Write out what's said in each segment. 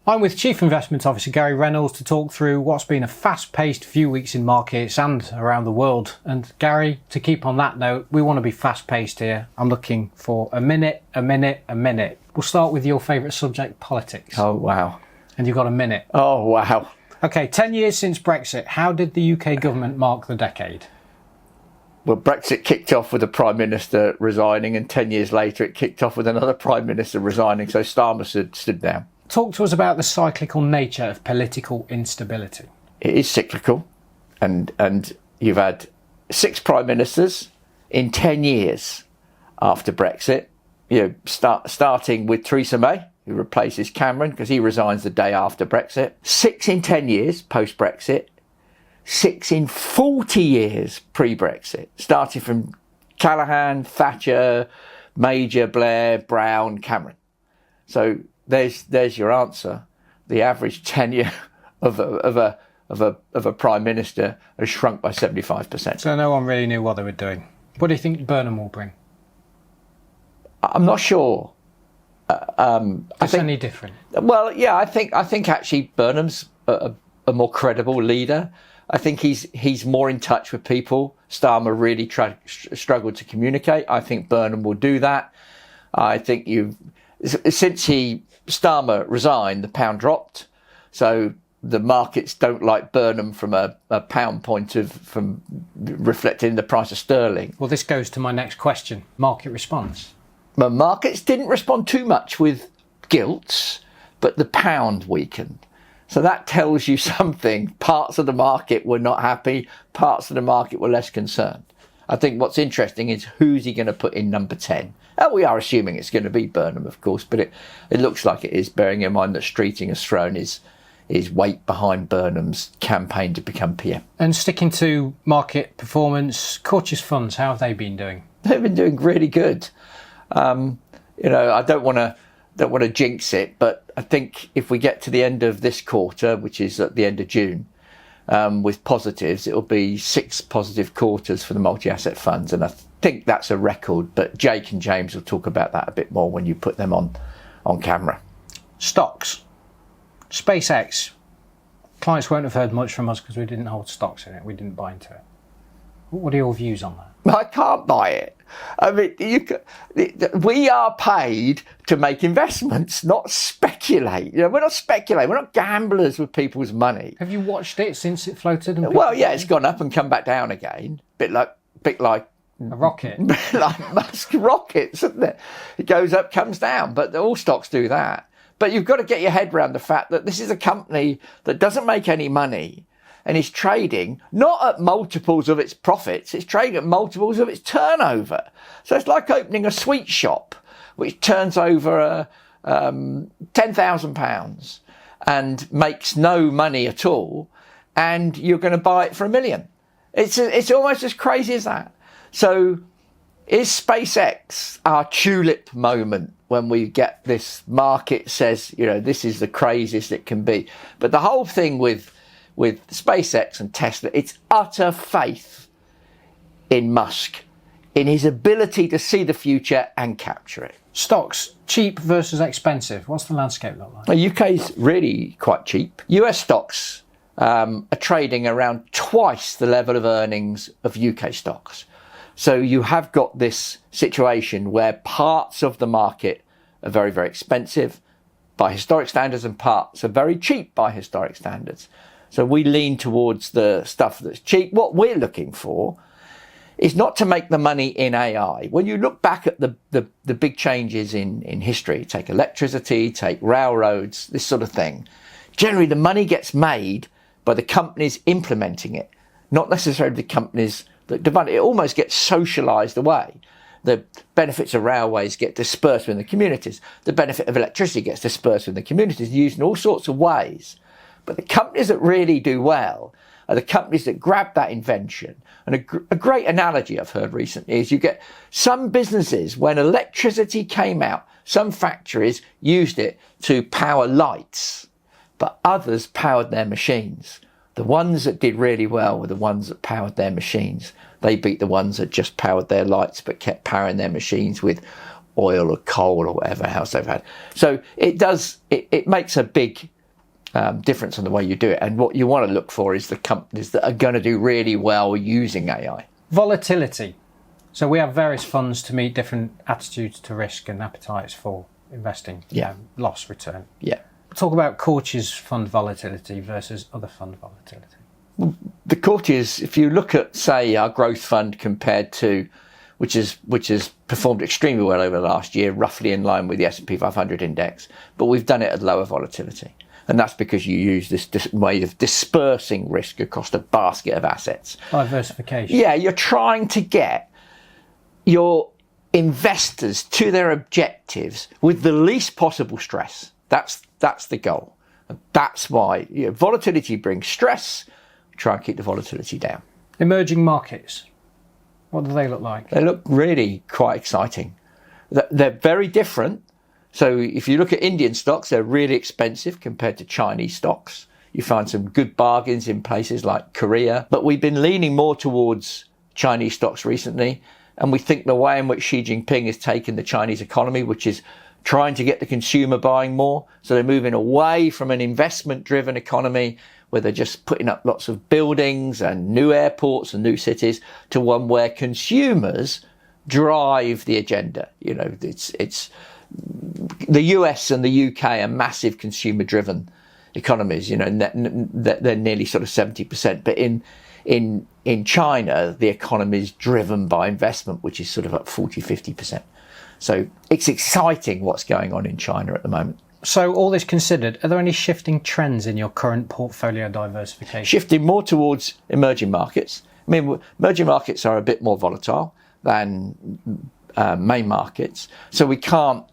I'm with Chief Investment Officer Gary Reynolds to talk through what's been a fast-paced few weeks in markets and around the world. And Gary, to keep on that note, we want to be fast-paced here. I'm looking for a minute. We'll start with your favourite subject, politics. Oh, wow. And you've got a minute. Oh, wow. Okay, 10 years since Brexit. How did the UK government mark the decade? Well, Brexit kicked off with the Prime Minister resigning, and 10 years later it kicked off with another Prime Minister resigning, so Starmer stood down. Talk to us about the cyclical nature of political instability. It is cyclical, and you've had 6 Prime Ministers in 10 years after Brexit, starting with Theresa May, who replaces Cameron because he resigns the day after Brexit. 6 in 10 years post-Brexit. 6 in 40 years pre-Brexit, starting from Callaghan, Thatcher, Major, Blair, Brown, Cameron. So there's your answer. The average tenure of a prime minister has shrunk by 75%. So no one really knew what they were doing. What do you think Burnham will bring? I'm not sure. It's any different? Well, yeah, I think actually Burnham's a more credible leader. I think he's more in touch with people. Starmer really struggled to communicate. I think Burnham will do that. I think since Starmer resigned, the pound dropped. So the markets don't like Burnham from a pound from reflecting the price of sterling. Well, this goes to my next question. Market response. The markets didn't respond too much with gilts, but the pound weakened. So that tells you something. Parts of the market were not happy. Parts of the market were less concerned. I think what's interesting is who's he going to put in number 10? We are assuming it's going to be Burnham, of course, but it looks like it is, bearing in mind that Streeting has thrown his weight behind Burnham's campaign to become PM. And sticking to market performance, Courtiers funds, how have they been doing? They've been doing really good. I don't want to jinx it, but I think if we get to the end of this quarter, which is at the end of June, with positives, it'll be 6 positive quarters for the multi-asset funds, and I think that's a record. But Jake and James will talk about that a bit more when you put them on camera. Stocks. SpaceX. Clients won't have heard much from us because we didn't hold stocks in it. We didn't buy into it. What are your views on that? I can't buy it. I mean, we are paid to make investments, not speculate. We're not speculating. We're not gamblers with people's money. Have you watched it since it floated? Well, yeah, it's gone up and come back down again. Bit like a rocket. Like Musk rockets, isn't it? It goes up, comes down. But all stocks do that. But you've got to get your head around the fact that this is a company that doesn't make any money. And it's trading not at multiples of its profits, it's trading at multiples of its turnover. So it's like opening a sweet shop, which turns over £10,000 and makes no money at all, and you're going to buy it for $1 million. It's almost as crazy as that. So is SpaceX our tulip moment when we get this market says, this is the craziest it can be? But the whole thing with SpaceX and Tesla, it's utter faith in Musk, in his ability to see the future and capture it. Stocks, cheap versus expensive. What's the landscape look like? The UK's really quite cheap. US stocks are trading around twice the level of earnings of UK stocks. So you have got this situation where parts of the market are very, very expensive by historic standards and parts are very cheap by historic standards. So we lean towards the stuff that's cheap. What we're looking for is not to make the money in AI. When you look back at the big changes in history, take electricity, take railroads, this sort of thing, generally the money gets made by the companies implementing it, not necessarily the companies that develop it. It almost gets socialised away. The benefits of railways get dispersed within the communities. The benefit of electricity gets dispersed within the communities, used in all sorts of ways. But the companies that really do well are the companies that grab that invention. And a great analogy I've heard recently is you get some businesses, when electricity came out, some factories used it to power lights, but others powered their machines. The ones that did really well were the ones that powered their machines. They beat the ones that just powered their lights but kept powering their machines with oil or coal or whatever else they've had. So it makes a big difference in the way you do it. And what you want to look for is the companies that are going to do really well using AI. Volatility. So we have various funds to meet different attitudes to risk and appetites for investing. Yeah. Loss return. Yeah. Talk about Courtiers fund volatility versus other fund volatility. The Courtiers, if you look at, say, our growth fund compared to, which has performed extremely well over the last year, roughly in line with the S&P 500 index, but we've done it at lower volatility. And that's because you use this way of dispersing risk across a basket of assets. Diversification. Yeah, you're trying to get your investors to their objectives with the least possible stress. That's the goal. And that's why volatility brings stress. Try and keep the volatility down. Emerging markets. What do they look like? They look really quite exciting. They're very different. So if you look at Indian stocks, they're really expensive compared to Chinese stocks. You find some good bargains in places like Korea. But we've been leaning more towards Chinese stocks recently. And we think the way in which Xi Jinping has taken the Chinese economy, which is trying to get the consumer buying more. So they're moving away from an investment-driven economy where they're just putting up lots of buildings and new airports and new cities to one where consumers drive the agenda. It's the US and the UK are massive consumer-driven economies. They're nearly sort of 70%. But in China, the economy is driven by investment, which is sort of up 40-50%. So it's exciting what's going on in China at the moment. So all this considered, are there any shifting trends in your current portfolio diversification? Shifting more towards emerging markets. I mean, emerging markets are a bit more volatile than main markets. So we can't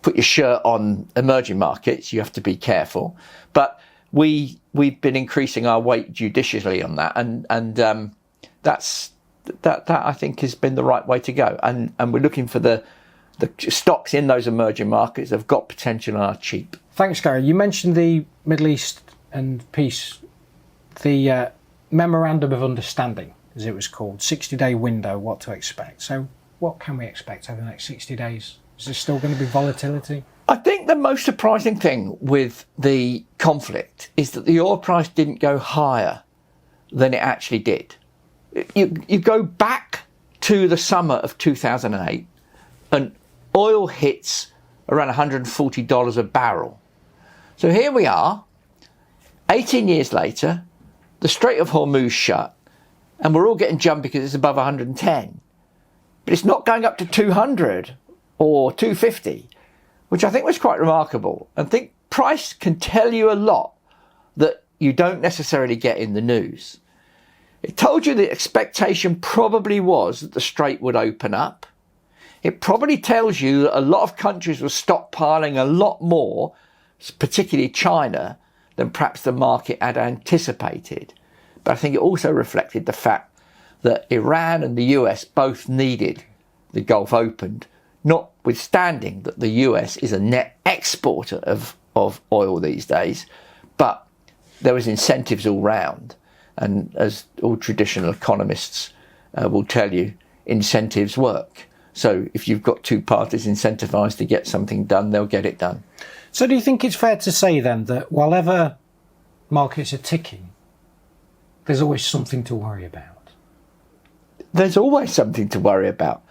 put your shirt on emerging markets. You have to be careful. But we've been increasing our weight judiciously on that. And that I think has been the right way to go. And we're looking for the stocks in those emerging markets that have got potential and are cheap. Thanks, Gary. You mentioned the Middle East and peace, the Memorandum of Understanding, as it was called, 60-day window, what to expect. So what can we expect over the next 60 days? Is there still going to be volatility? I think the most surprising thing with the conflict is that the oil price didn't go higher than it actually did. You go back to the summer of 2008 and oil hits around $140 a barrel. So here we are, 18 years later, the Strait of Hormuz shut, and we're all getting jumpy because it's above 110. But it's not going up to 200 or 250, which I think was quite remarkable. And I think price can tell you a lot that you don't necessarily get in the news. It told you the expectation probably was that the Strait would open up. It probably tells you that a lot of countries were stockpiling a lot more, particularly China, than perhaps the market had anticipated. But I think it also reflected the fact that Iran and the US both needed the Gulf opened, notwithstanding that the US is a net exporter of oil these days. But there was incentives all round. And as all traditional economists will tell you, incentives work. So if you've got two parties incentivized to get something done, they'll get it done. So do you think it's fair to say then that while markets are ticking, there's always something to worry about? There's always something to worry about,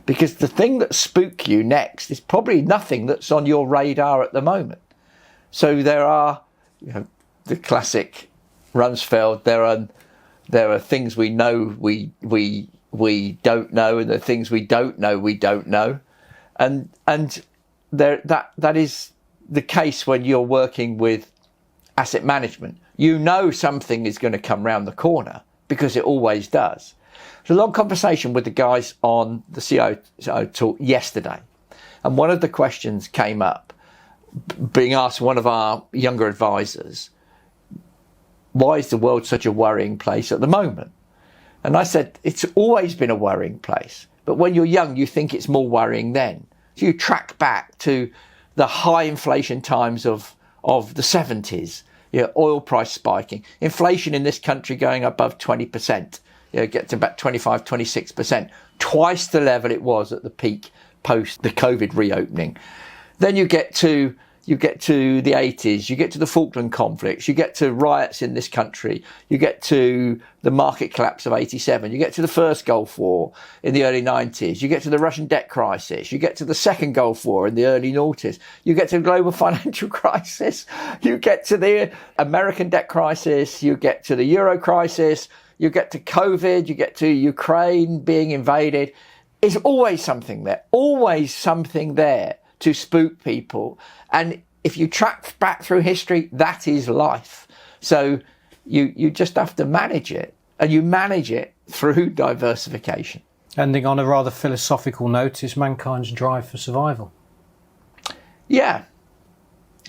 because the thing that spooks you next is probably nothing that's on your radar at the moment. So there are, the classic Rumsfeld, there are things we know we don't know, and the things we don't know, and that is the case when you're working with asset management. Something is going to come round the corner because it always does. There's a long conversation with the guys on the CIO talk yesterday, and one of the questions came up, being asked one of our younger advisors, why is the world such a worrying place at the moment? And I said, it's always been a worrying place. But when you're young, you think it's more worrying then. So you track back to the high inflation times of the 70s, oil price spiking, inflation in this country going above 20%, get to about 25, 26%, twice the level it was at the peak post the COVID reopening. Then you get to you get to the 80s, you get to the Falkland conflicts, you get to riots in this country, you get to the market collapse of 87, you get to the first Gulf War in the early 90s, you get to the Russian debt crisis, you get to the second Gulf War in the early noughties, you get to the global financial crisis, you get to the American debt crisis, you get to the Euro crisis, you get to COVID, you get to Ukraine being invaded. There's always something there to spook people. And if you track back through history, that is life. So you just have to manage it, and you manage it through diversification. Ending on a rather philosophical note, is mankind's drive for survival. Yeah.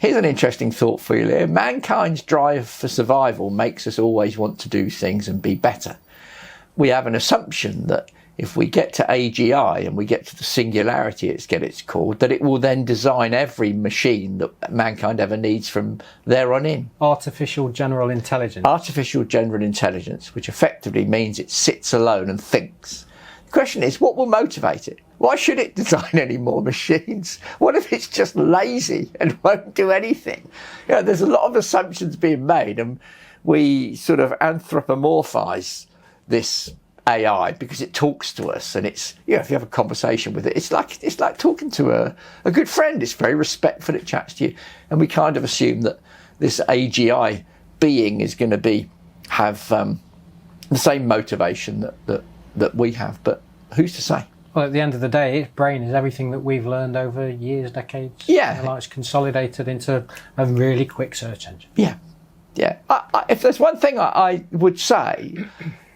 Here's an interesting thought for you, Leo. Mankind's drive for survival makes us always want to do things and be better. We have an assumption that if we get to AGI and we get to the singularity, it's called, that it will then design every machine that mankind ever needs from there on in. Artificial general intelligence. Artificial general intelligence, which effectively means it sits alone and thinks. The question is, what will motivate it? Why should it design any more machines? What if it's just lazy and won't do anything? You know, there's a lot of assumptions being made, and we sort of anthropomorphize this AI because it talks to us, and it's, you know, if you have a conversation with it, it's like talking to a good friend. It's very respectful, it chats to you, and we kind of assume that this AGI being is going to have the same motivation that we have, but who's to say? Well, at the end of the day, its brain is everything that we've learned over years, decades. Yeah, like it's consolidated into a really quick search engine. Yeah. If there's one thing I would say,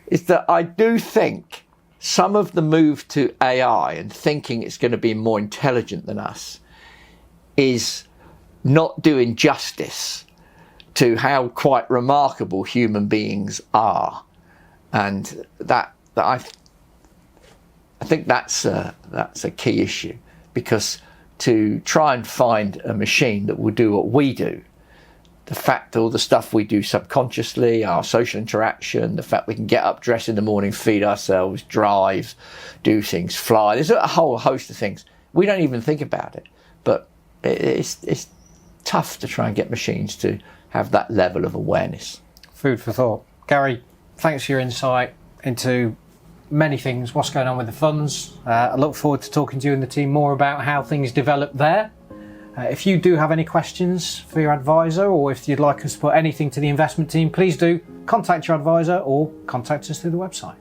is that I do think some of the move to AI and thinking it's going to be more intelligent than us is not doing justice to how quite remarkable human beings are, and that I think that's a key issue, because to try and find a machine that will do what we do, the fact all the stuff we do subconsciously, our social interaction, the fact we can get up, dress in the morning, feed ourselves, drive, do things, fly. There's a whole host of things. We don't even think about it. But it's tough to try and get machines to have that level of awareness. Food for thought. Gary, thanks for your insight into many things, what's going on with the funds. I look forward to talking to you and the team more about how things develop there. If you do have any questions for your advisor, or if you'd like us to put anything to the investment team, please do contact your advisor or contact us through the website.